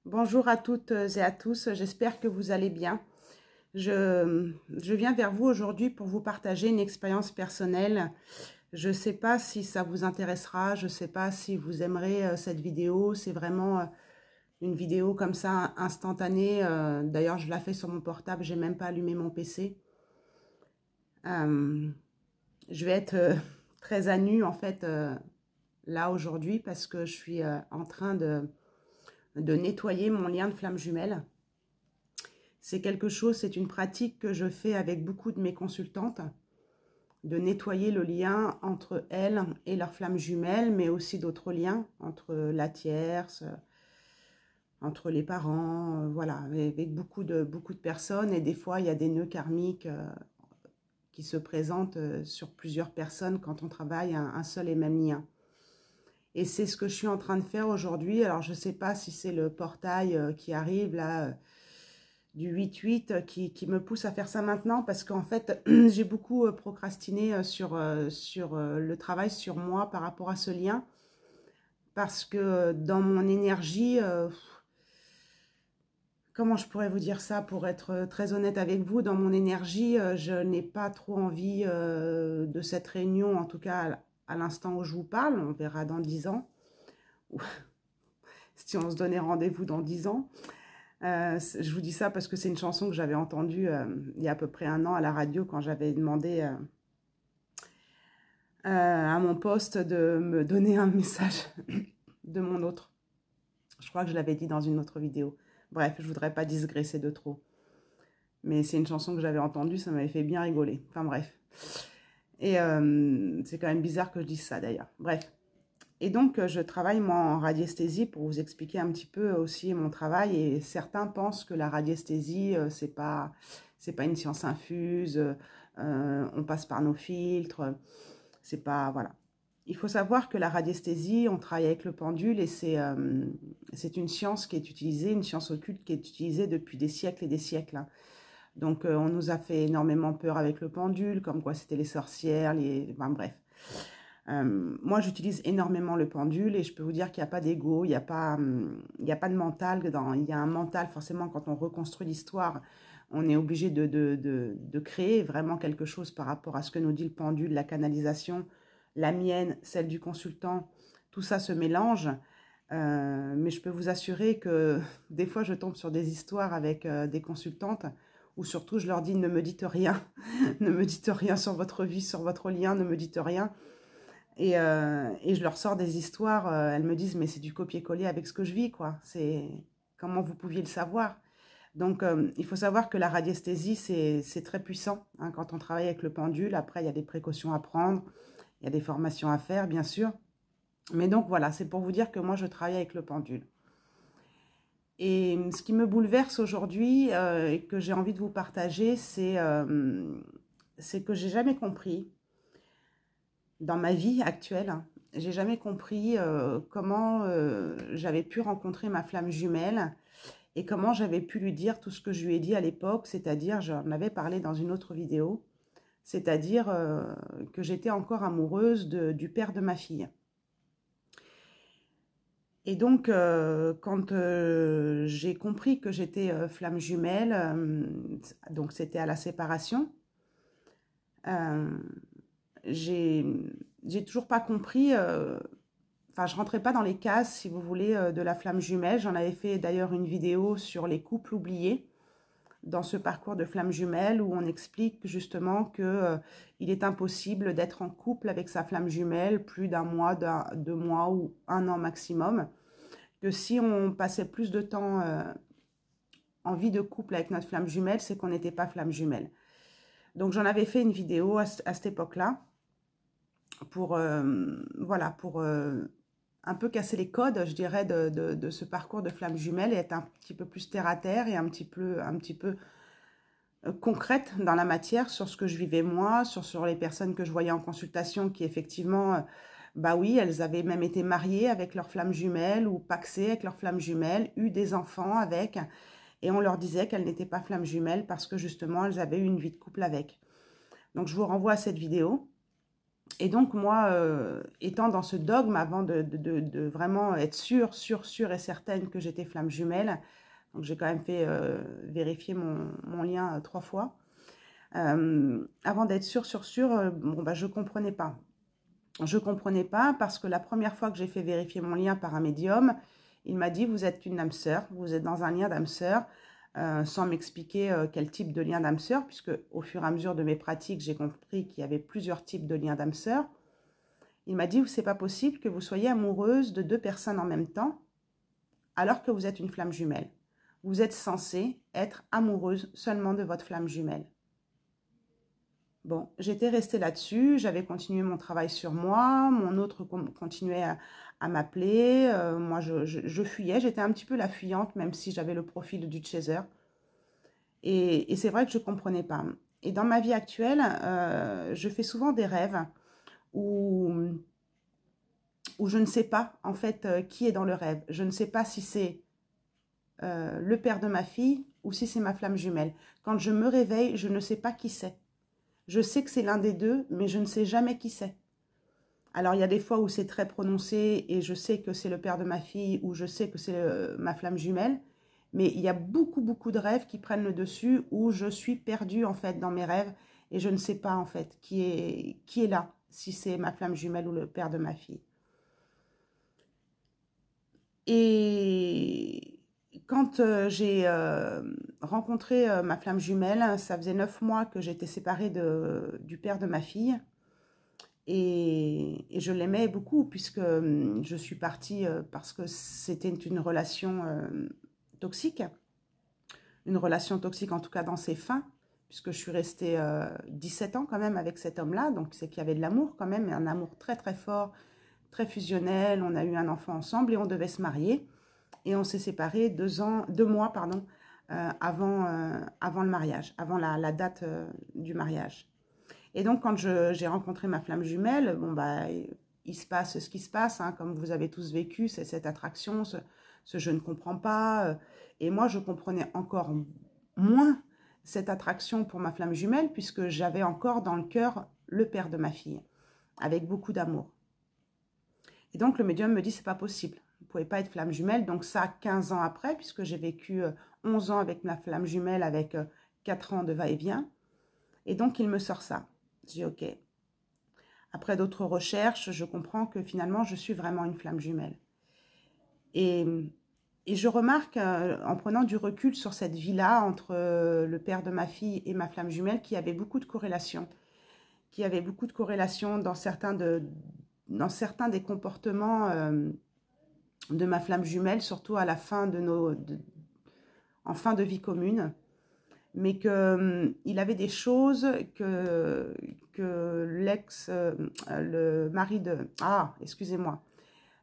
Bonjour à toutes et à tous, j'espère que vous allez bien. Je viens vers vous aujourd'hui pour vous partager une expérience personnelle. Je ne sais pas si ça vous intéressera, je ne sais pas si vous aimerez cette vidéo. C'est vraiment une vidéo comme ça, instantanée. D'ailleurs, je la fais sur mon portable, je n'ai même pas allumé mon PC. Je vais être très à nu en fait là aujourd'hui parce que je suis en train de nettoyer mon lien de flamme jumelle. C'est quelque chose, c'est une pratique que je fais avec beaucoup de mes consultantes, de nettoyer le lien entre elles et leur flamme jumelle, mais aussi d'autres liens, entre la tierce, entre les parents, voilà, avec beaucoup de personnes. Et des fois, il y a des nœuds karmiques qui se présentent sur plusieurs personnes quand on travaille un seul et même lien. Et c'est ce que je suis en train de faire aujourd'hui. Alors, je ne sais pas si c'est le portail qui arrive là, du 8-8 qui me pousse à faire ça maintenant, parce qu'en fait, j'ai beaucoup procrastiné sur le travail sur moi par rapport à ce lien. Parce que dans mon énergie, comment je pourrais vous dire ça pour être très honnête avec vous, dans mon énergie, je n'ai pas trop envie de cette réunion, en tout cas à l'instant où je vous parle. On verra dans 10 ans, si on se donnait rendez-vous dans 10 ans. Je vous dis ça parce que c'est une chanson que j'avais entendue il y a à peu près 1 an à la radio quand j'avais demandé à mon poste de me donner un message de mon autre. Je crois que je l'avais dit dans une autre vidéo. Bref, je ne voudrais pas digresser de trop. Mais c'est une chanson que j'avais entendue, ça m'avait fait bien rigoler. Enfin bref. Et c'est quand même bizarre que je dise ça d'ailleurs. Bref. Et donc, je travaille moi en radiesthésie pour vous expliquer un petit peu aussi mon travail. Et certains pensent que la radiesthésie, c'est pas une science infuse, on passe par nos filtres, c'est pas, voilà. Il faut savoir que la radiesthésie, on travaille avec le pendule et c'est une science qui est utilisée, une science occulte qui est utilisée depuis des siècles et des siècles. Hein. Donc, on nous a fait énormément peur avec le pendule, comme quoi c'était les sorcières, enfin bref. Moi, j'utilise énormément le pendule et je peux vous dire qu'il n'y a pas d'ego, il n'y a pas de mental dedans. Il y a un mental, forcément, quand on reconstruit l'histoire, on est obligé de créer vraiment quelque chose par rapport à ce que nous dit le pendule, la canalisation, la mienne, celle du consultant. Tout ça se mélange, mais je peux vous assurer que des fois, je tombe sur des histoires avec des consultantes où surtout, je leur dis « ne me dites rien, ne me dites rien sur votre vie, sur votre lien, ne me dites rien ». Et je leur sors des histoires, elles me disent « mais c'est du copier-coller avec ce que je vis, quoi. C'est comment vous pouviez le savoir ?» Donc, il faut savoir que la radiesthésie, c'est très puissant hein, quand on travaille avec le pendule. Après, il y a des précautions à prendre, il y a des formations à faire, bien sûr. Mais donc, voilà, c'est pour vous dire que moi, je travaille avec le pendule. Et ce qui me bouleverse aujourd'hui et que j'ai envie de vous partager, c'est que j'ai jamais compris, dans ma vie actuelle, j'ai jamais compris comment j'avais pu rencontrer ma flamme jumelle et comment j'avais pu lui dire tout ce que je lui ai dit à l'époque, c'est-à-dire, j'en avais parlé dans une autre vidéo, c'est-à-dire que j'étais encore amoureuse du père de ma fille. Et donc, quand j'ai compris que j'étais flamme jumelle, donc c'était à la séparation, j'ai toujours pas compris, enfin je rentrais pas dans les cases si vous voulez de la flamme jumelle. J'en avais fait d'ailleurs une vidéo sur les couples oubliés dans ce parcours de flamme jumelle où on explique justement que il est impossible d'être en couple avec sa flamme jumelle plus d'1 mois, 2 mois ou 1 an maximum, que si on passait plus de temps en vie de couple avec notre flamme jumelle, c'est qu'on n'était pas flamme jumelle. Donc j'en avais fait une vidéo à cette époque-là pour, voilà, pour un peu casser les codes, je dirais, de ce parcours de flamme jumelle et être un petit peu plus terre à terre et un petit peu concrète dans la matière sur ce que je vivais moi, sur les personnes que je voyais en consultation qui effectivement, bah oui, elles avaient même été mariées avec leur flamme jumelle ou paxées avec leur flamme jumelle, eu des enfants avec, et on leur disait qu'elles n'étaient pas flammes jumelles parce que justement elles avaient eu une vie de couple avec. Donc je vous renvoie à cette vidéo. Et donc, moi, étant dans ce dogme, avant de vraiment être sûre et certaine que j'étais flamme jumelle, donc j'ai quand même fait vérifier mon lien 3 fois, avant d'être sûre, bon, bah, je ne comprenais pas. Je ne comprenais pas parce que la première fois que j'ai fait vérifier mon lien par un médium, il m'a dit, vous êtes une âme sœur, vous êtes dans un lien d'âme sœur, sans m'expliquer quel type de lien d'âme sœur, puisque au fur et à mesure de mes pratiques, j'ai compris qu'il y avait plusieurs types de liens d'âme sœur. Il m'a dit, c'est pas possible que vous soyez amoureuse de 2 personnes en même temps, alors que vous êtes une flamme jumelle. Vous êtes censée être amoureuse seulement de votre flamme jumelle. Bon, j'étais restée là-dessus, j'avais continué mon travail sur moi, mon autre continuait à m'appeler, moi je fuyais, j'étais un petit peu la fuyante, même si j'avais le profil du chaser. Et c'est vrai que je ne comprenais pas. Et dans ma vie actuelle, je fais souvent des rêves où je ne sais pas en fait qui est dans le rêve. Je ne sais pas si c'est le père de ma fille ou si c'est ma flamme jumelle. Quand je me réveille, je ne sais pas qui c'est. Je sais que c'est l'un des deux, mais je ne sais jamais qui c'est. Alors, il y a des fois où c'est très prononcé et je sais que c'est le père de ma fille ou je sais que c'est ma flamme jumelle. Mais il y a beaucoup de rêves qui prennent le dessus où je suis perdue en fait dans mes rêves et je ne sais pas en fait qui est là, si c'est ma flamme jumelle ou le père de ma fille. Et quand j'ai rencontré ma flamme jumelle, ça faisait 9 mois que j'étais séparée du père de ma fille. Et je l'aimais beaucoup puisque je suis partie parce que c'était une relation toxique. Une relation toxique en tout cas dans ses fins, puisque je suis restée 17 ans quand même avec cet homme-là. Donc c'est qu'il y avait de l'amour quand même, et un amour très fort, très fusionnel. On a eu un enfant ensemble et on devait se marier. Et on s'est séparés 2 mois avant le mariage, avant la date du mariage. Et donc, quand j'ai rencontré ma flamme jumelle, bon, bah, il se passe ce qui se passe, hein, comme vous avez tous vécu, c'est cette attraction, ce je ne comprends pas. Et moi, je comprenais encore moins cette attraction pour ma flamme jumelle, puisque j'avais encore dans le cœur le père de ma fille, avec beaucoup d'amour. Et donc, le médium me dit, c'est pas possible. Vous ne pouvez pas être flamme jumelle. Donc ça, 15 ans après, puisque j'ai vécu 11 ans avec ma flamme jumelle, avec 4 ans de va-et-vient. Et donc, il me sort ça. Je dis, ok. Après d'autres recherches, je comprends que finalement, je suis vraiment une flamme jumelle. Et je remarque, en prenant du recul sur cette vie-là, entre le père de ma fille et ma flamme jumelle, qu'il y avait beaucoup de corrélations. Qu'il y avait beaucoup de corrélations dans certains des comportements de ma flamme jumelle, surtout à la fin en fin de vie commune. Mais qu'il avait des choses que le mari de... Ah, excusez-moi.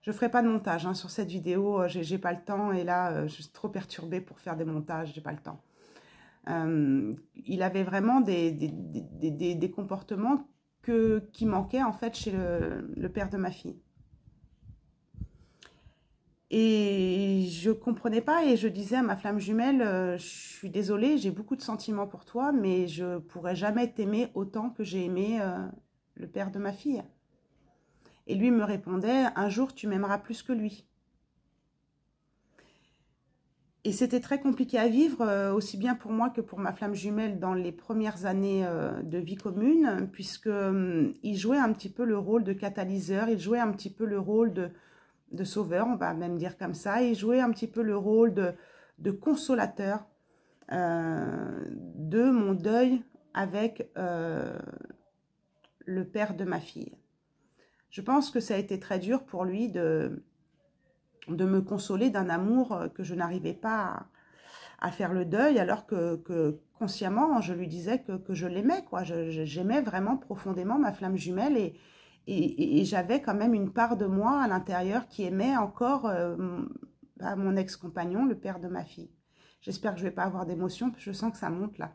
Je ne ferai pas de montage hein, sur cette vidéo, j'ai pas le temps. Et là, je suis trop perturbée pour faire des montages, j'ai pas le temps. Il avait vraiment des comportements qui manquaient en fait chez le père de ma fille. Et je ne comprenais pas et je disais à ma flamme jumelle, je suis désolée, j'ai beaucoup de sentiments pour toi, mais je ne pourrai jamais t'aimer autant que j'ai aimé le père de ma fille. Et lui me répondait, un jour tu m'aimeras plus que lui. Et c'était très compliqué à vivre, aussi bien pour moi que pour ma flamme jumelle dans les premières années de vie commune, puisqu'il jouait un petit peu le rôle de catalyseur, il jouait un petit peu le rôle de sauveur, on va même dire comme ça, et jouer un petit peu le rôle de consolateur de mon deuil avec le père de ma fille. Je pense que ça a été très dur pour lui de me consoler d'un amour que je n'arrivais pas à faire le deuil, alors que consciemment, je lui disais que je l'aimais, quoi. J'aimais vraiment profondément ma flamme jumelle et j'avais quand même une part de moi à l'intérieur qui aimait encore mon ex-compagnon, le père de ma fille. J'espère que je ne vais pas avoir d'émotion, parce que je sens que ça monte là.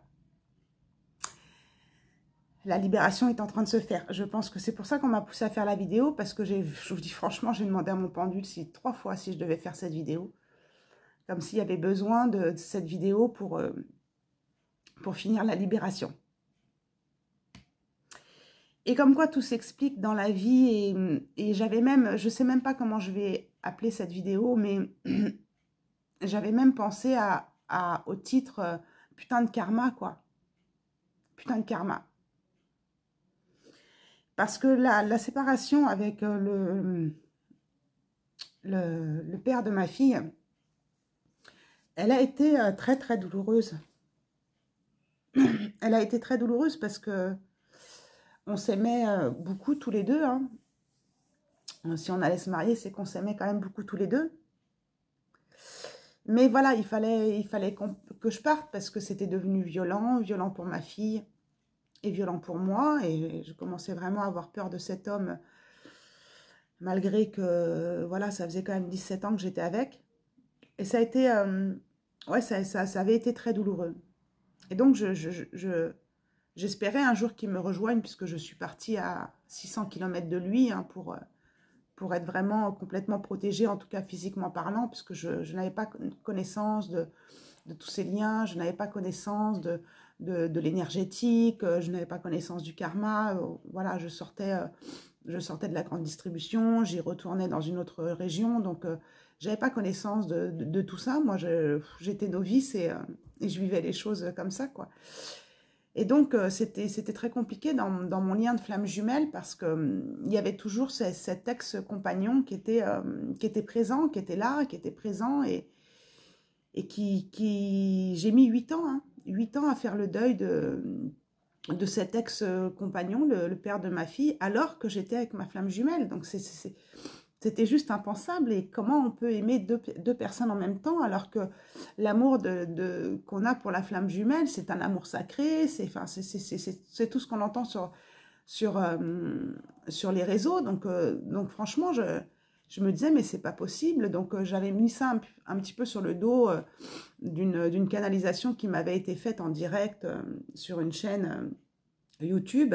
La libération est en train de se faire. Je pense que c'est pour ça qu'on m'a poussé à faire la vidéo, parce que je vous dis franchement, j'ai demandé à mon pendule 3 fois si je devais faire cette vidéo. Comme s'il y avait besoin de cette vidéo pour finir la libération. Et comme quoi tout s'explique dans la vie, et j'avais même, je sais même pas comment je vais appeler cette vidéo, mais j'avais même pensé au titre putain de karma, quoi. Putain de karma. Parce que la séparation avec le père de ma fille, elle a été très très douloureuse. Elle a été très douloureuse parce que on s'aimait beaucoup tous les deux, hein. Si on allait se marier, c'est qu'on s'aimait quand même beaucoup tous les deux. Mais voilà, il fallait que je parte parce que c'était devenu violent, violent pour ma fille et violent pour moi. Et je commençais vraiment à avoir peur de cet homme, malgré que, voilà, ça faisait quand même 17 ans que j'étais avec. Et ça a été, ouais, ça avait été très douloureux. Et donc, j'espérais un jour qu'il me rejoigne, puisque je suis partie à 600 km de lui, hein, pour être vraiment complètement protégée, en tout cas physiquement parlant, puisque je n'avais pas connaissance de tous ces liens, je n'avais pas connaissance de l'énergétique, je n'avais pas connaissance du karma. Voilà, je sortais de la grande distribution, j'y retournais dans une autre région, donc j'avais pas connaissance de tout ça. Moi, j'étais novice et je vivais les choses comme ça, quoi. Et donc, c'était très compliqué dans mon lien de flamme jumelle parce que il y avait toujours cet ex-compagnon qui était présent, qui était là, qui était présent et j'ai mis 8 ans, hein, 8 ans à faire le deuil de cet ex-compagnon, le père de ma fille, alors que j'étais avec ma flamme jumelle. Donc, c'était juste impensable. Et comment on peut aimer deux personnes en même temps alors que l'amour qu'on a pour la flamme jumelle, c'est un amour sacré, c'est tout ce qu'on entend sur les réseaux. Donc franchement, je me disais, mais c'est pas possible. Donc j'avais mis ça un petit peu sur le dos d'une canalisation qui m'avait été faite en direct sur une chaîne YouTube,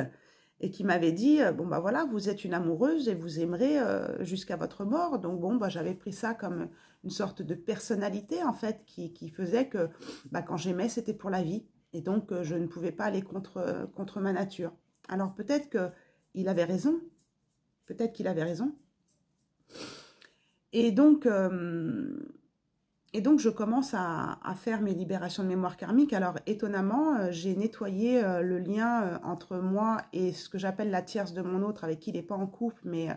et qui m'avait dit, bon bah voilà, vous êtes une amoureuse et vous aimerez jusqu'à votre mort. Donc bon, bah j'avais pris ça comme une sorte de personnalité en fait, qui faisait que bah, quand j'aimais, c'était pour la vie. Et donc je ne pouvais pas aller contre ma nature. Alors peut-être qu'il avait raison, peut-être qu'il avait raison. Et donc je commence à faire mes libérations de mémoire karmique. Alors, étonnamment, j'ai nettoyé le lien entre moi et ce que j'appelle la tierce de mon autre, avec qui il n'est pas en couple, mais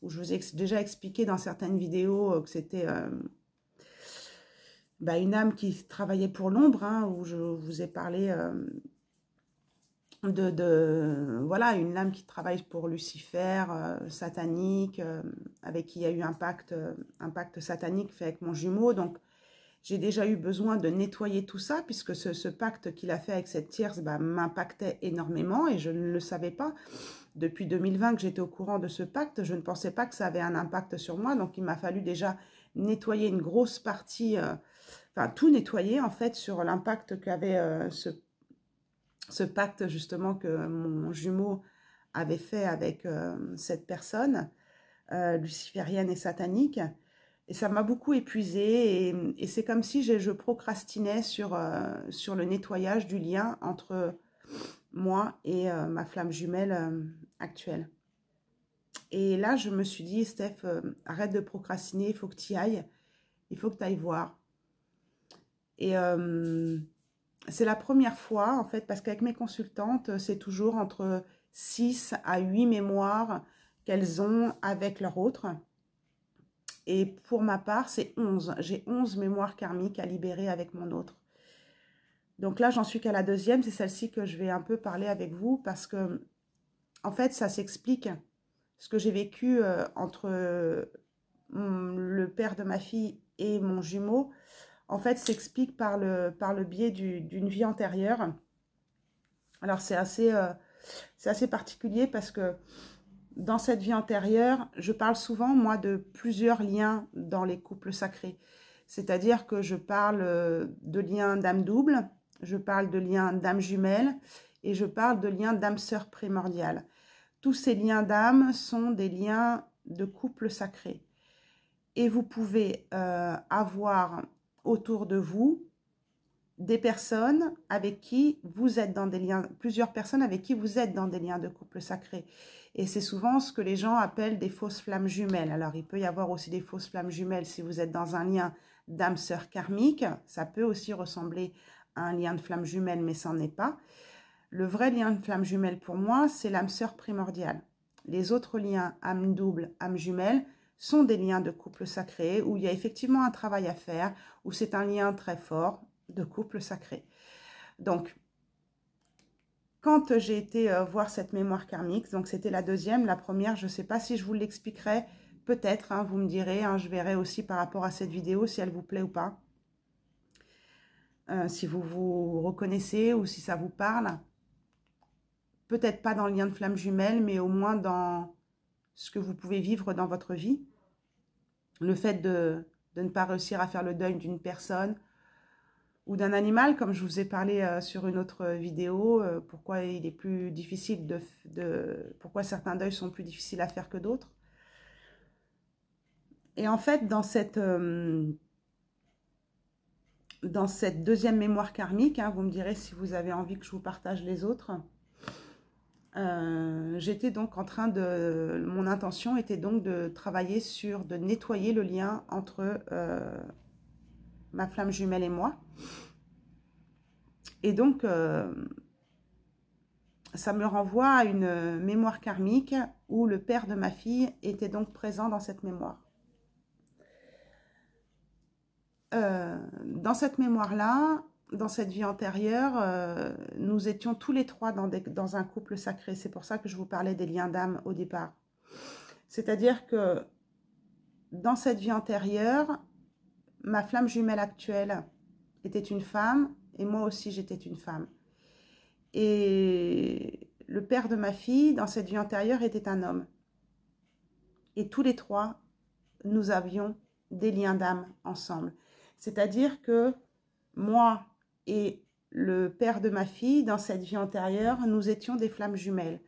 où je vous ai déjà expliqué dans certaines vidéos que c'était bah, une âme qui travaillait pour l'ombre, hein, où je vous ai parlé voilà, une âme qui travaille pour Lucifer, satanique, avec qui il y a eu un pacte satanique fait avec mon jumeau. Donc, j'ai déjà eu besoin de nettoyer tout ça, puisque ce pacte qu'il a fait avec cette tierce bah, m'impactait énormément et je ne le savais pas. Depuis 2020 que j'étais au courant de ce pacte, je ne pensais pas que ça avait un impact sur moi. Donc, il m'a fallu déjà nettoyer une grosse partie, enfin tout nettoyer en fait sur l'impact qu'avait ce pacte justement que mon jumeau avait fait avec cette personne luciférienne et satanique. Et ça m'a beaucoup épuisée et c'est comme si je procrastinais sur le nettoyage du lien entre moi et ma flamme jumelle actuelle. Et là, je me suis dit, Steph, arrête de procrastiner, il faut que tu y ailles, il faut que tu ailles voir. Et c'est la première fois, en fait, parce qu'avec mes consultantes, c'est toujours entre 6 à 8 mémoires qu'elles ont avec leur autre. Et pour ma part, c'est 11. J'ai 11 mémoires karmiques à libérer avec mon autre. Donc là, j'en suis qu'à la deuxième. C'est celle-ci que je vais un peu parler avec vous parce que, en fait, ça s'explique. Ce que j'ai vécu entre le père de ma fille et mon jumeau, en fait, s'explique par le biais d'une vie antérieure. Alors, c'est assez particulier parce que dans cette vie antérieure, je parle souvent, moi, de plusieurs liens dans les couples sacrés. C'est-à-dire que je parle de liens d'âme double, je parle de liens d'âme jumelle et je parle de liens d'âme sœur primordiale. Tous ces liens d'âme sont des liens de couple sacré. Et vous pouvez avoir autour de vous des personnes avec qui vous êtes dans des liens, plusieurs personnes avec qui vous êtes dans des liens de couple sacré. Et c'est souvent ce que les gens appellent des fausses flammes jumelles. Alors, il peut y avoir aussi des fausses flammes jumelles si vous êtes dans un lien d'âme sœur karmique. Ça peut aussi ressembler à un lien de flamme jumelle, mais ça n'en est pas. Le vrai lien de flamme jumelle pour moi, c'est l'âme sœur primordiale. Les autres liens, âme double, âme jumelle, sont des liens de couple sacré où il y a effectivement un travail à faire, où c'est un lien très fort de couple sacré. Donc, quand j'ai été voir cette mémoire karmique, donc c'était la deuxième, la première, je ne sais pas si je vous l'expliquerai, peut-être, hein, vous me direz, hein, je verrai aussi par rapport à cette vidéo si elle vous plaît ou pas, si vous vous reconnaissez ou si ça vous parle. Peut-être pas dans le lien de flamme jumelle, mais au moins dans ce que vous pouvez vivre dans votre vie. Le fait de ne pas réussir à faire le deuil d'une personne ou d'un animal, comme je vous ai parlé sur une autre vidéo, pourquoi il est plus difficile pourquoi certains deuils sont plus difficiles à faire que d'autres. Et en fait, dans cette deuxième mémoire karmique, hein, vous me direz si vous avez envie que je vous partage les autres, j'étais donc en train de... Mon intention était donc de travailler de nettoyer le lien entre ma flamme jumelle et moi. Et donc, ça me renvoie à une mémoire karmique où le père de ma fille était donc présent dans cette mémoire. Dans cette mémoire-là, dans cette vie antérieure, nous étions tous les trois dans un couple sacré. C'est pour ça que je vous parlais des liens d'âme au départ. C'est-à-dire que dans cette vie antérieure, ma flamme jumelle actuelle était une femme et moi aussi j'étais une femme. Et le père de ma fille, dans cette vie antérieure, était un homme. Et tous les trois, nous avions des liens d'âme ensemble. C'est-à-dire que moi et le père de ma fille, dans cette vie antérieure, nous étions des flammes jumelles.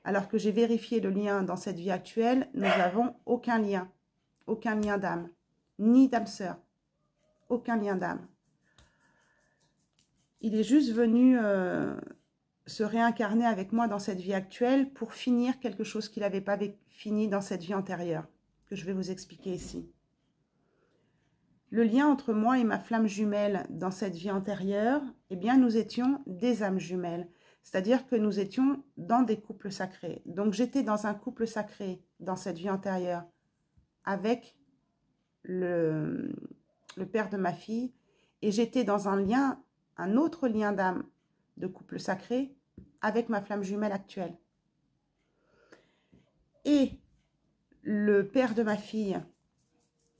Alors que j'ai vérifié le lien dans cette vie actuelle, nous n'avons aucun lien d'âme, ni d'âme sœur, aucun lien d'âme. Il est juste venu se réincarner avec moi dans cette vie actuelle pour finir quelque chose qu'il n'avait pas fini dans cette vie antérieure, que je vais vous expliquer ici. Le lien entre moi et ma flamme jumelle dans cette vie antérieure, eh bien, nous étions des âmes jumelles. C'est-à-dire que nous étions dans des couples sacrés. Donc, j'étais dans un couple sacré dans cette vie antérieure avec le père de ma fille. Et j'étais dans un autre lien d'âme de couple sacré avec ma flamme jumelle actuelle. Et le père de ma fille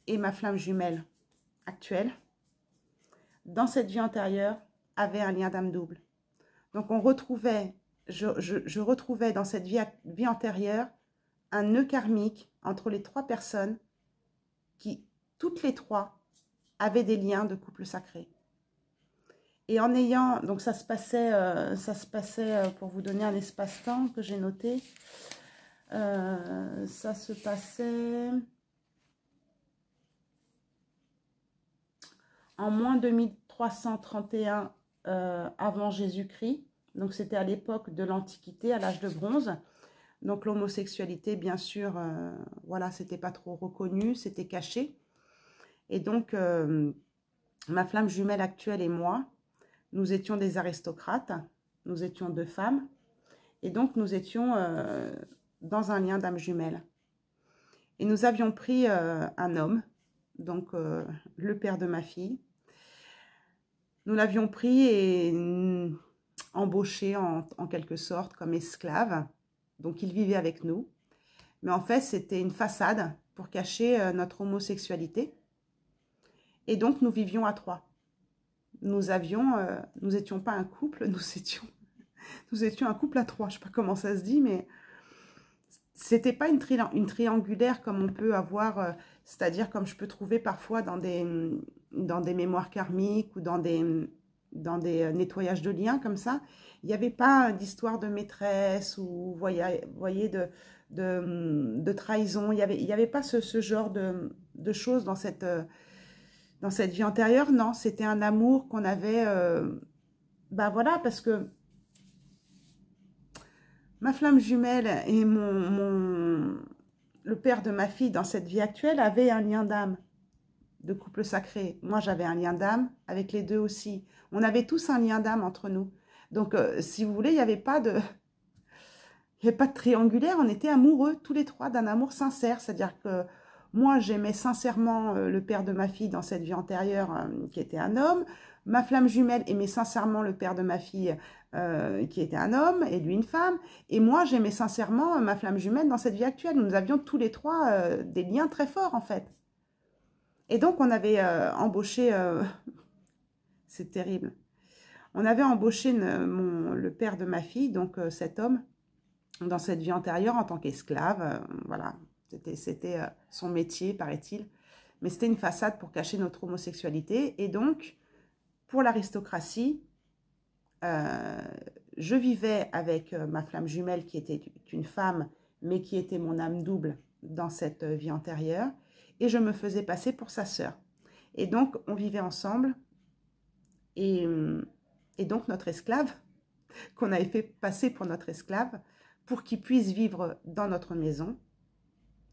et ma flamme jumelle actuelle, dans cette vie antérieure, avait un lien d'âme double. Donc on retrouvait, je retrouvais dans cette vie antérieure un nœud karmique entre les trois personnes qui, toutes les trois, avaient des liens de couple sacré. Et en ayant, donc ça se passait pour vous donner un espace-temps que j'ai noté, ça se passait en moins 2331 avant Jésus-Christ. Donc c'était à l'époque de l'Antiquité, à l'âge de bronze. Donc l'homosexualité, bien sûr, voilà, c'était pas trop reconnu, c'était caché. Et donc ma flamme jumelle actuelle et moi, nous étions des aristocrates, nous étions deux femmes, et donc nous étions dans un lien d'âme jumelle. Et nous avions pris un homme, donc le père de ma fille. Nous l'avions pris et embauché en quelque sorte comme esclave. Donc il vivait avec nous. Mais en fait, c'était une façade pour cacher notre homosexualité. Et donc nous vivions à trois. Nous étions pas un couple, nous étions un couple à trois. Je sais pas comment ça se dit, mais c'était pas une triangulaire comme on peut avoir, c'est-à-dire comme je peux trouver parfois dans des mémoires karmiques ou dans des nettoyages de liens comme ça. Il n'y avait pas d'histoire de maîtresse ou voyez de trahison. Il y avait pas ce genre de choses dans cette Dans cette vie antérieure, non, c'était un amour qu'on avait, ben voilà, parce que ma flamme jumelle et le père de ma fille dans cette vie actuelle avaient un lien d'âme, de couple sacré. Moi, j'avais un lien d'âme avec les deux aussi. On avait tous un lien d'âme entre nous. Donc, si vous voulez, il n'y avait pas de... Il n'y avait pas de triangulaire, on était amoureux tous les trois d'un amour sincère. C'est-à-dire que moi, j'aimais sincèrement le père de ma fille dans cette vie antérieure, qui était un homme. Ma flamme jumelle aimait sincèrement le père de ma fille, qui était un homme, et lui une femme. Et moi, j'aimais sincèrement ma flamme jumelle dans cette vie actuelle. Nous avions tous les trois des liens très forts, en fait. Et donc, on avait embauché... c'est terrible. On avait embauché le père de ma fille, donc cet homme, dans cette vie antérieure en tant qu'esclave. Voilà, c'était son métier, paraît-il. Mais c'était une façade pour cacher notre homosexualité. Et donc, pour l'aristocratie, je vivais avec ma flamme jumelle qui était une femme, mais qui était mon âme double dans cette vie antérieure. Et je me faisais passer pour sa sœur. Et donc, on vivait ensemble. Et donc, notre esclave, qu'on avait fait passer pour notre esclave, pour qu'ils puissent vivre dans notre maison,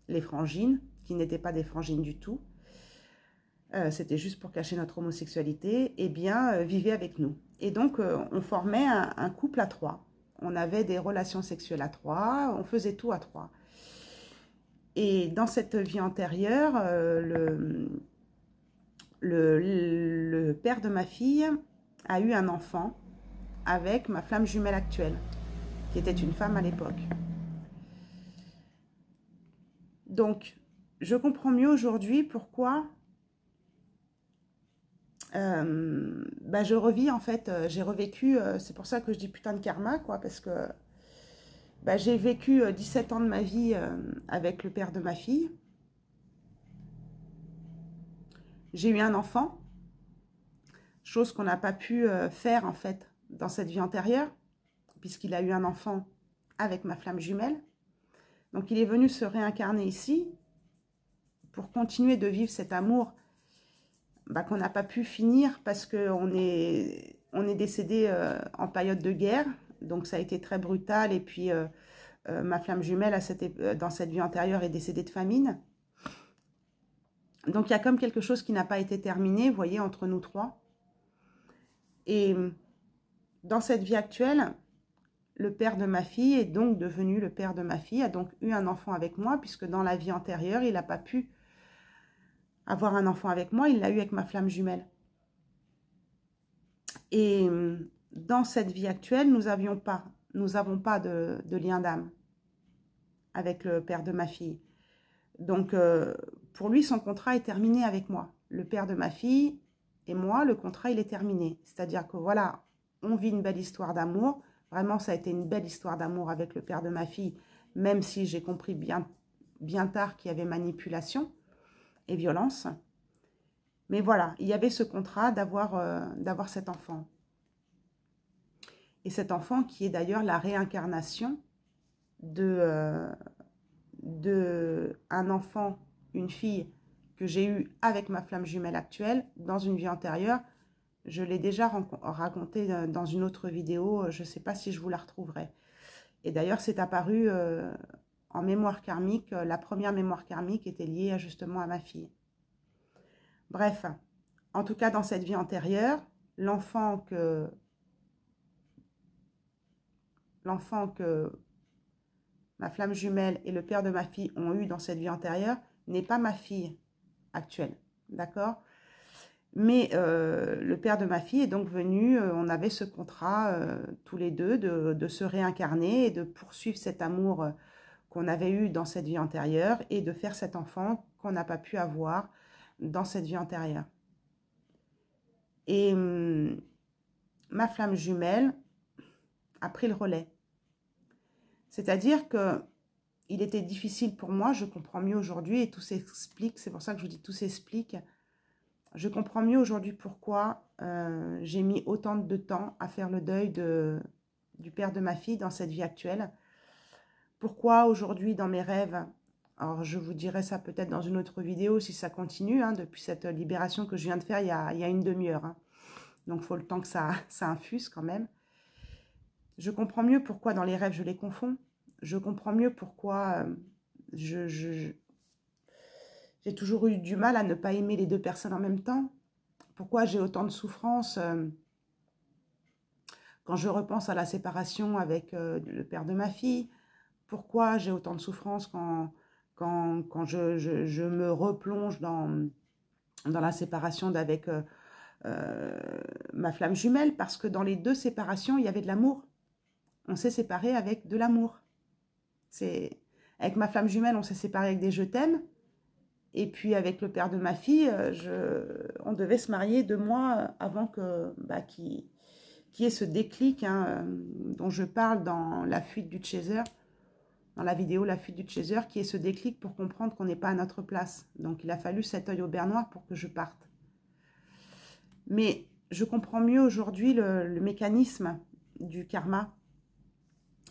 les frangines, qui n'étaient pas des frangines du tout, c'était juste pour cacher notre homosexualité, eh bien, vivaient avec nous. Et donc, on formait un couple à trois. On avait des relations sexuelles à trois, on faisait tout à trois. Et dans cette vie antérieure, le père de ma fille a eu un enfant avec ma flamme jumelle actuelle, qui était une femme à l'époque. Donc, je comprends mieux aujourd'hui pourquoi je revis, en fait, j'ai revécu, c'est pour ça que je dis putain de karma, quoi, parce que j'ai vécu 17 ans de ma vie avec le père de ma fille. J'ai eu un enfant, chose qu'on n'a pas pu faire, en fait, dans cette vie antérieure, puisqu'il a eu un enfant avec ma flamme jumelle. Donc, il est venu se réincarner ici pour continuer de vivre cet amour qu'on n'a pas pu finir parce qu'on est décédé en période de guerre. Donc, ça a été très brutal. Et puis, ma flamme jumelle, dans cette vie antérieure, est décédée de famine. Donc, il y a comme quelque chose qui n'a pas été terminé, vous voyez, entre nous trois. Et dans cette vie actuelle, le père de ma fille est donc devenu le père de ma fille, a donc eu un enfant avec moi, puisque dans la vie antérieure, il n'a pas pu avoir un enfant avec moi, il l'a eu avec ma flamme jumelle. Et dans cette vie actuelle, nous n'avons pas de lien d'âme avec le père de ma fille. Donc, pour lui, son contrat est terminé avec moi. Le père de ma fille et moi, le contrat, il est terminé. C'est-à-dire que voilà, on vit une belle histoire d'amour. Vraiment, ça a été une belle histoire d'amour avec le père de ma fille, même si j'ai compris bien tard qu'il y avait manipulation et violence. Mais voilà, il y avait ce contrat d'avoir cet enfant. Et cet enfant qui est d'ailleurs la réincarnation de un enfant, une fille que j'ai eue avec ma flamme jumelle actuelle dans une vie antérieure. Je l'ai déjà raconté dans une autre vidéo, je ne sais pas si je vous la retrouverai. Et d'ailleurs, c'est apparu en mémoire karmique, la première mémoire karmique était liée justement à ma fille. Bref, en tout cas, dans cette vie antérieure, l'enfant que ma flamme jumelle et le père de ma fille ont eu dans cette vie antérieure n'est pas ma fille actuelle, d'accord? Mais le père de ma fille est donc venu, on avait ce contrat tous les deux de se réincarner et de poursuivre cet amour qu'on avait eu dans cette vie antérieure et de faire cet enfant qu'on n'a pas pu avoir dans cette vie antérieure. Et ma flamme jumelle a pris le relais. C'est-à-dire que il était difficile pour moi, je comprends mieux aujourd'hui et tout s'explique, c'est pour ça que je vous dis tout s'explique. Je comprends mieux aujourd'hui pourquoi j'ai mis autant de temps à faire le deuil du père de ma fille dans cette vie actuelle. Pourquoi aujourd'hui dans mes rêves, Alors, je vous dirai ça peut-être dans une autre vidéo si ça continue, hein, depuis cette libération que je viens de faire il y a une demi-heure. Hein. Donc, il faut le temps que ça infuse quand même. Je comprends mieux pourquoi dans les rêves je les confonds. Je comprends mieux pourquoi j'ai toujours eu du mal à ne pas aimer les deux personnes en même temps. Pourquoi j'ai autant de souffrance quand je repense à la séparation avec le père de ma fille. Pourquoi j'ai autant de souffrance quand je me replonge dans la séparation d'avec ma flamme jumelle. Parce que dans les deux séparations, il y avait de l'amour. On s'est séparés avec de l'amour. Avec ma flamme jumelle, on s'est séparés avec des je t'aime. Et puis avec le père de ma fille, on devait se marier 2 mois avant qu'il y ait ce déclic hein, dont je parle dans la fuite du chaser, dans la vidéo La fuite du chaser, qui est ce déclic pour comprendre qu'on n'est pas à notre place. Donc il a fallu cet œil au beurre noir pour que je parte. Mais je comprends mieux aujourd'hui le mécanisme du karma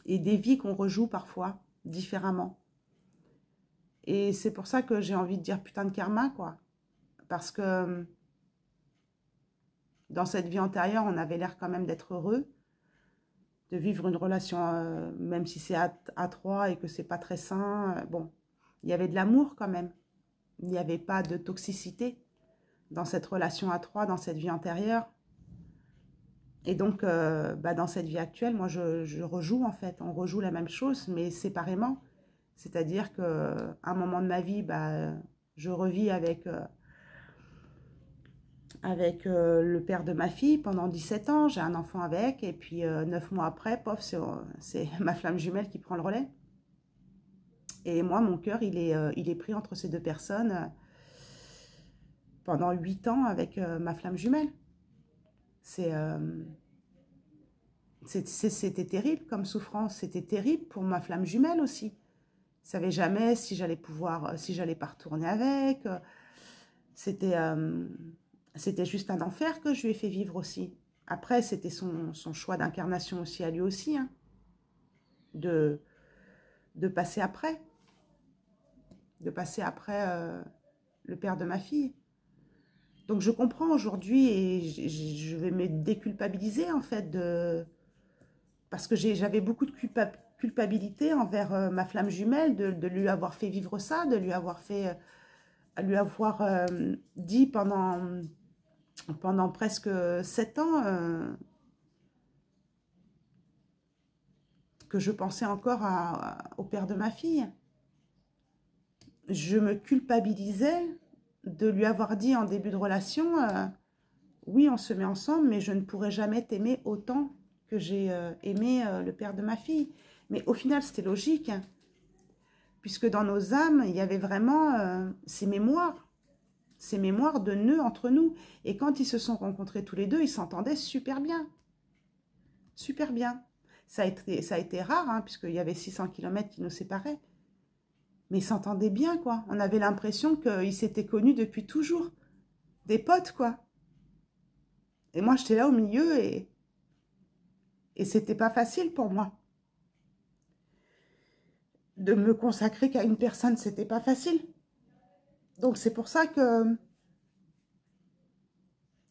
et des vies qu'on rejoue parfois différemment. Et c'est pour ça que j'ai envie de dire putain de karma, quoi. Parce que dans cette vie antérieure, on avait l'air quand même d'être heureux, de vivre une relation, même si c'est à 3 et que c'est pas très sain. Bon, il y avait de l'amour quand même. Il n'y avait pas de toxicité dans cette relation à 3, dans cette vie antérieure. Et donc, dans cette vie actuelle, moi, je rejoue en fait. On rejoue la même chose, mais séparément. C'est-à-dire qu'à un moment de ma vie, je revis avec le père de ma fille pendant 17 ans. J'ai un enfant avec. Et puis, 9 mois après, pof, c'est ma flamme jumelle qui prend le relais. Et moi, mon cœur, il est pris entre ces deux personnes pendant 8 ans avec ma flamme jumelle. C'était terrible comme souffrance. C'était terrible pour ma flamme jumelle aussi. Je savais jamais si j'allais pas retourner avec. C'était juste un enfer que je lui ai fait vivre aussi. Après, c'était son choix d'incarnation aussi à lui aussi, hein, de passer après. De passer après le père de ma fille. Donc je comprends aujourd'hui et je vais me déculpabiliser en fait parce que j'avais beaucoup de culpabilité envers ma flamme jumelle, de lui avoir fait vivre ça, de lui avoir dit pendant presque 7 ans que je pensais encore au père de ma fille. Je me culpabilisais de lui avoir dit en début de relation, oui, on se met ensemble, mais je ne pourrai jamais t'aimer autant que j'ai aimé le père de ma fille. Mais au final, c'était logique, hein, puisque dans nos âmes, il y avait vraiment ces mémoires de nœuds entre nous. Et quand ils se sont rencontrés tous les deux, ils s'entendaient super bien. Super bien. Ça a été rare, hein, puisqu'il y avait 600 km qui nous séparaient. Mais ils s'entendaient bien, quoi. On avait l'impression qu'ils s'étaient connus depuis toujours. Des potes, quoi. Et moi, j'étais là au milieu et c'était pas facile pour moi. De me consacrer qu'à une personne, c'était pas facile. Donc, c'est pour ça que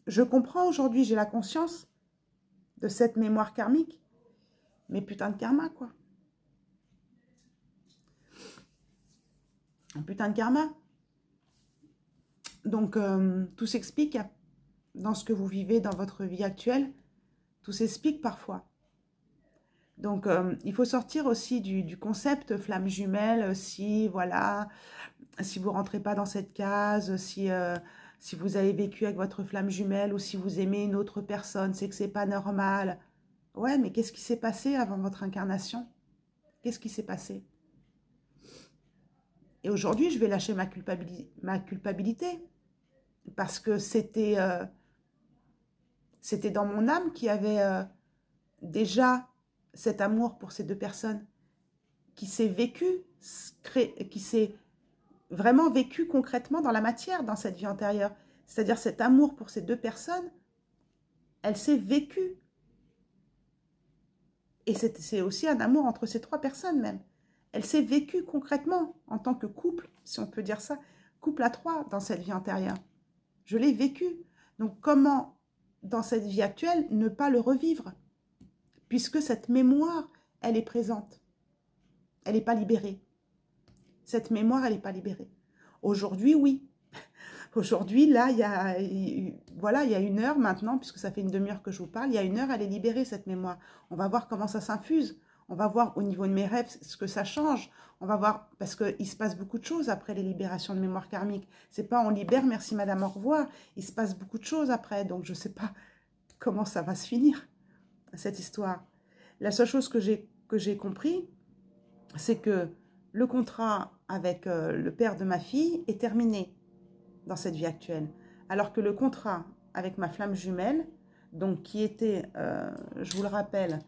je comprends aujourd'hui, j'ai la conscience de cette mémoire karmique. Mais putain de karma, quoi. Un putain de karma. Donc, tout s'explique dans ce que vous vivez dans votre vie actuelle. Tout s'explique parfois. Donc, il faut sortir aussi du concept flamme jumelle, si, voilà, si vous ne rentrez pas dans cette case, si vous avez vécu avec votre flamme jumelle ou si vous aimez une autre personne, c'est que c'est pas normal. Ouais, mais qu'est-ce qui s'est passé avant votre incarnation? Qu'est-ce qui s'est passé? Et aujourd'hui, je vais lâcher ma culpabilité parce que c'était dans mon âme qui avait déjà cet amour pour ces deux personnes qui s'est vécu, qui s'est vraiment vécu concrètement dans la matière, dans cette vie antérieure. C'est-à-dire cet amour pour ces deux personnes, elle s'est vécue. Et c'est aussi un amour entre ces 3 personnes même. elle s'est vécue concrètement en tant que couple, si on peut dire ça, couple à trois dans cette vie antérieure. Je l'ai vécue. Donc comment, dans cette vie actuelle, ne pas le revivre? Puisque cette mémoire, elle est présente. Elle n'est pas libérée. Cette mémoire, elle n'est pas libérée. Aujourd'hui, oui. Aujourd'hui, là, il y a 1 heure maintenant, puisque ça fait une demi-heure que je vous parle, il y a 1 heure, elle est libérée, cette mémoire. On va voir comment ça s'infuse. On va voir au niveau de mes rêves ce que ça change. On va voir, parce qu'il se passe beaucoup de choses après les libérations de mémoire karmique. C'est pas on libère, merci madame, au revoir. Il se passe beaucoup de choses après, donc je ne sais pas comment ça va se finir, cette histoire. La seule chose que j'ai compris, c'est que le contrat avec le père de ma fille est terminé dans cette vie actuelle. Alors que le contrat avec ma flamme jumelle, donc qui était, je vous le rappelle,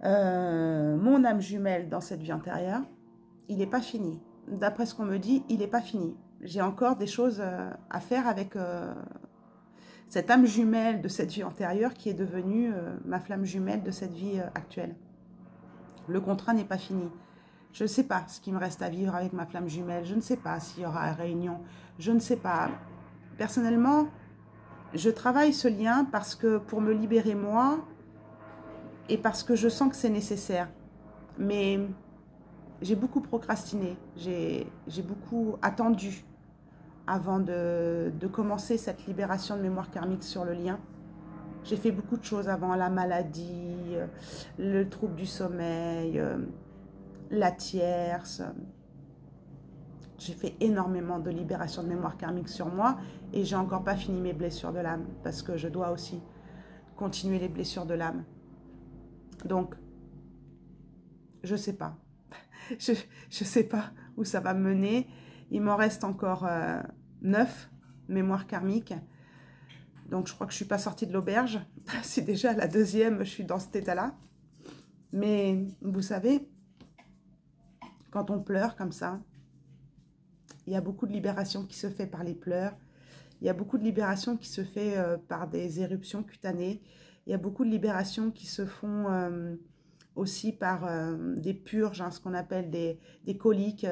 mon âme jumelle dans cette vie antérieure, il n'est pas fini. D'après ce qu'on me dit, il n'est pas fini. J'ai encore des choses à faire avec cette âme jumelle de cette vie antérieure qui est devenue ma flamme jumelle de cette vie actuelle. Le contrat n'est pas fini. Je ne sais pas ce qui me reste à vivre avec ma flamme jumelle. Je ne sais pas s'il y aura réunion. Je ne sais pas. Personnellement, je travaille ce lien parce que pour me libérer moi et parce que je sens que c'est nécessaire. Mais j'ai beaucoup procrastiné. J'ai beaucoup attendu avant de commencer cette libération de mémoire karmique sur le lien. J'ai fait beaucoup de choses avant, la maladie, le trouble du sommeil, la tierce. J'ai fait énormément de libération de mémoire karmique sur moi et j'ai encore pas fini mes blessures de l'âme parce que je dois aussi continuer les blessures de l'âme. Donc, je sais pas. je sais pas où ça va me mener. Il m'en reste encore 9 mémoires karmiques. Donc, je crois que je suis pas sortie de l'auberge. C'est déjà la deuxième, je suis dans cet état-là. Mais vous savez, quand on pleure comme ça, il y a beaucoup de libération qui se fait par les pleurs. Il y a beaucoup de libération qui se fait par des éruptions cutanées. Il y a beaucoup de libération qui se font aussi par des purges, hein, ce qu'on appelle des coliques,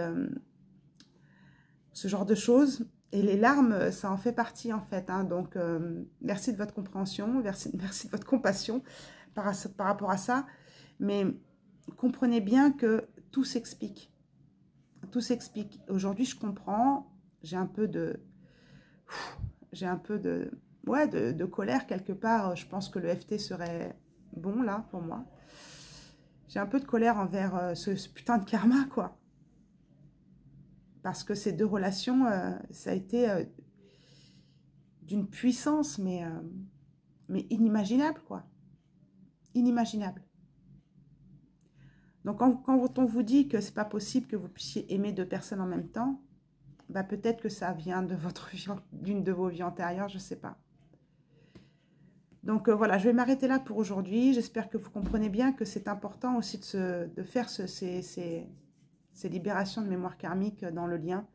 ce genre de choses. Et les larmes, ça en fait partie en fait. Hein. Donc, merci de votre compréhension, merci de votre compassion par rapport à ça. Mais comprenez bien que tout s'explique. Tout s'explique. Aujourd'hui, je comprends. J'ai un peu de colère quelque part. Je pense que le FT serait bon là pour moi. J'ai un peu de colère envers ce putain de karma, quoi. Parce que ces deux relations, ça a été d'une puissance, mais inimaginable, quoi. Inimagiable. Donc, quand on vous dit que c'est pas possible que vous puissiez aimer 2 personnes en même temps, bah peut-être que ça vient de d'une de vos vies antérieures, je sais pas. Donc voilà, je vais m'arrêter là pour aujourd'hui. J'espère que vous comprenez bien que c'est important aussi de faire ces libérations de mémoire karmique dans le lien,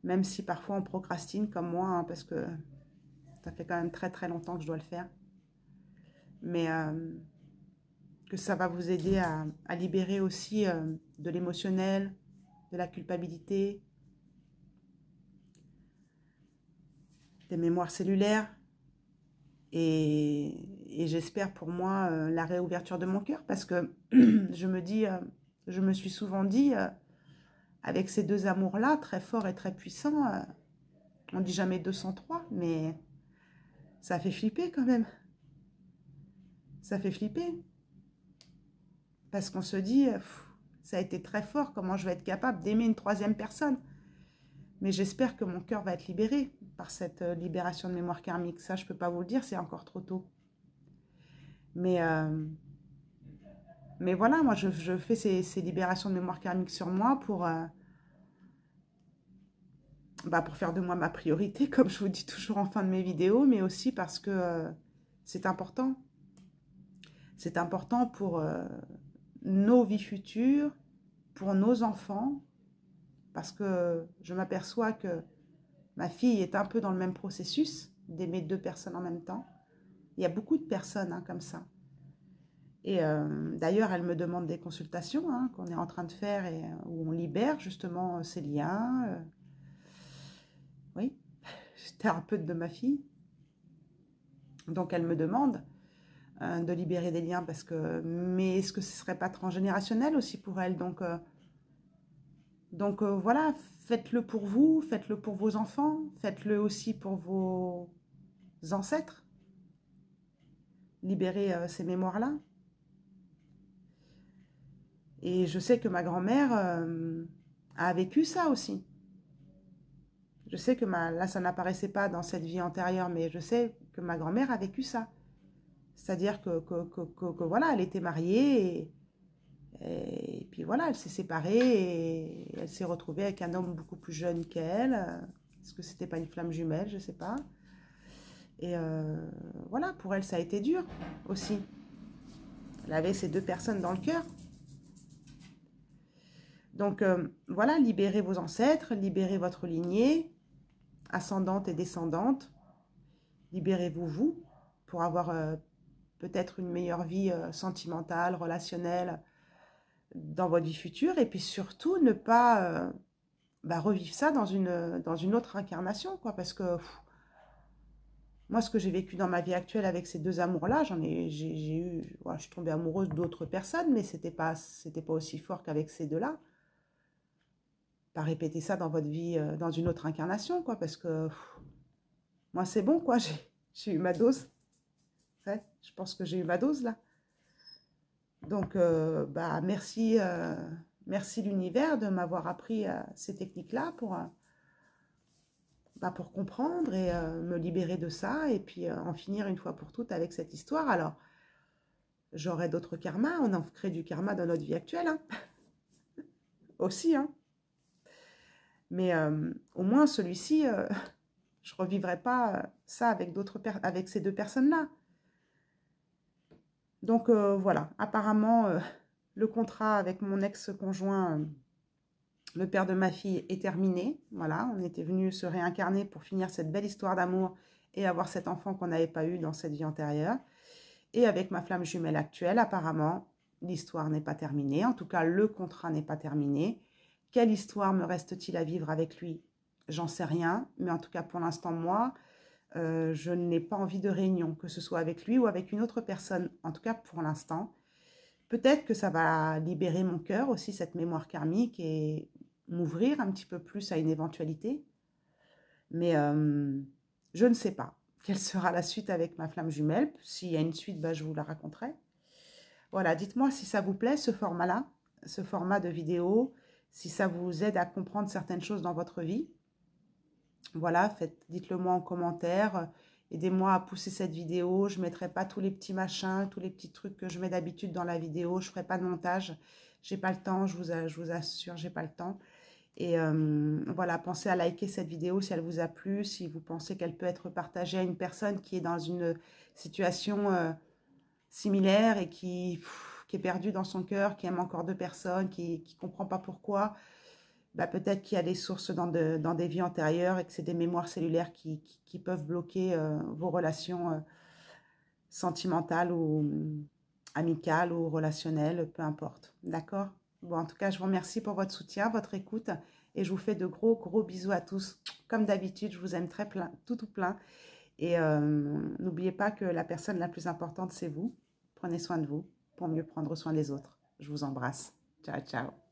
même si parfois on procrastine comme moi, hein, parce que ça fait quand même très très longtemps que je dois le faire. Mais que ça va vous aider à libérer aussi de l'émotionnel, de la culpabilité, des mémoires cellulaires et j'espère pour moi la réouverture de mon cœur parce que je me suis souvent dit avec ces deux amours-là, très forts et très puissants, on dit jamais 203, mais ça fait flipper quand même. Ça fait flipper. Parce qu'on se dit, ça a été très fort, comment je vais être capable d'aimer une 3e personne. Mais j'espère que mon cœur va être libéré par cette libération de mémoire karmique. Ça, je ne peux pas vous le dire, c'est encore trop tôt. Mais voilà, moi, je fais ces libérations de mémoire karmique sur moi pour faire de moi ma priorité, comme je vous dis toujours en fin de mes vidéos, mais aussi parce que c'est important. C'est important pour nos vies futures, pour nos enfants, parce que je m'aperçois que ma fille est un peu dans le même processus, d'aimer 2 personnes en même temps. Il y a beaucoup de personnes comme ça. Et d'ailleurs, elle me demande des consultations hein, qu'on est en train de faire et où on libère justement ces liens. Oui, je suis thérapeute de ma fille. Donc, elle me demande de libérer des liens parce que... Mais est-ce que ce serait pas transgénérationnel aussi pour elle? Donc voilà, faites-le pour vous, faites-le pour vos enfants, faites-le aussi pour vos ancêtres. Libérez ces mémoires-là. Et je sais que ma grand-mère a vécu ça aussi. Je sais que là, ça n'apparaissait pas dans cette vie antérieure, mais je sais que ma grand-mère a vécu ça. C'est-à-dire que voilà, elle était mariée et puis voilà, elle s'est séparée et elle s'est retrouvée avec un homme beaucoup plus jeune qu'elle. Est-ce que c'était pas une flamme jumelle, je sais pas. Et voilà, pour elle, ça a été dur aussi. Elle avait ces deux personnes dans le cœur. Donc voilà, libérez vos ancêtres, libérez votre lignée, ascendante et descendante. Libérez-vous, vous, pour avoir peut-être une meilleure vie sentimentale, relationnelle dans votre vie future. Et puis surtout, ne pas revivre ça dans une autre incarnation, quoi. Parce que moi, ce que j'ai vécu dans ma vie actuelle avec ces deux amours-là, je suis tombée amoureuse d'autres personnes, mais c'était pas aussi fort qu'avec ces deux-là. Pas répéter ça dans votre vie, dans une autre incarnation, quoi, parce que moi, c'est bon, quoi, j'ai eu ma dose. Ouais, je pense que j'ai eu ma dose, là. Donc, merci, merci l'univers de m'avoir appris ces techniques-là pour comprendre et me libérer de ça, et puis en finir une fois pour toutes avec cette histoire. Alors, j'aurai d'autres karmas, on en crée du karma dans notre vie actuelle, hein. Aussi, hein. Mais au moins, celui-ci, je ne revivrai pas ça avec ces deux personnes-là. Donc voilà, apparemment, le contrat avec mon ex-conjoint, le père de ma fille, est terminé. Voilà, on était venu se réincarner pour finir cette belle histoire d'amour et avoir cet enfant qu'on n'avait pas eu dans cette vie antérieure. Et avec ma flamme jumelle actuelle, apparemment, l'histoire n'est pas terminée. En tout cas, le contrat n'est pas terminé. Quelle histoire me reste-t-il à vivre avec lui? J'en sais rien. Mais en tout cas, pour l'instant, moi, je n'ai pas envie de réunion, que ce soit avec lui ou avec une autre personne. En tout cas, pour l'instant. Peut-être que ça va libérer mon cœur aussi, cette mémoire karmique, et m'ouvrir un petit peu plus à une éventualité. Mais je ne sais pas quelle sera la suite avec ma flamme jumelle. S'il y a une suite, je vous la raconterai. Voilà, dites-moi si ça vous plaît, ce format-là, ce format de vidéo, si ça vous aide à comprendre certaines choses dans votre vie. Voilà, dites-le moi en commentaire. Aidez-moi à pousser cette vidéo. Je ne mettrai pas tous les petits machins, tous les petits trucs que je mets d'habitude dans la vidéo. Je ne ferai pas de montage. J'ai pas le temps, je vous assure, j'ai pas le temps. Et voilà, pensez à liker cette vidéo si elle vous a plu, si vous pensez qu'elle peut être partagée à une personne qui est dans une situation similaire et qui est perdue dans son cœur, qui aime encore deux personnes, qui ne comprend pas pourquoi. Peut-être qu'il y a des sources dans des vies antérieures et que c'est des mémoires cellulaires qui peuvent bloquer vos relations sentimentales ou amicales ou relationnelles, peu importe. D'accord? Bon, en tout cas, je vous remercie pour votre soutien, votre écoute et je vous fais de gros, gros bisous à tous. Comme d'habitude, je vous aime très plein, tout plein. Et n'oubliez pas que la personne la plus importante, c'est vous. Prenez soin de vous pour mieux prendre soin des autres. Je vous embrasse. Ciao, ciao.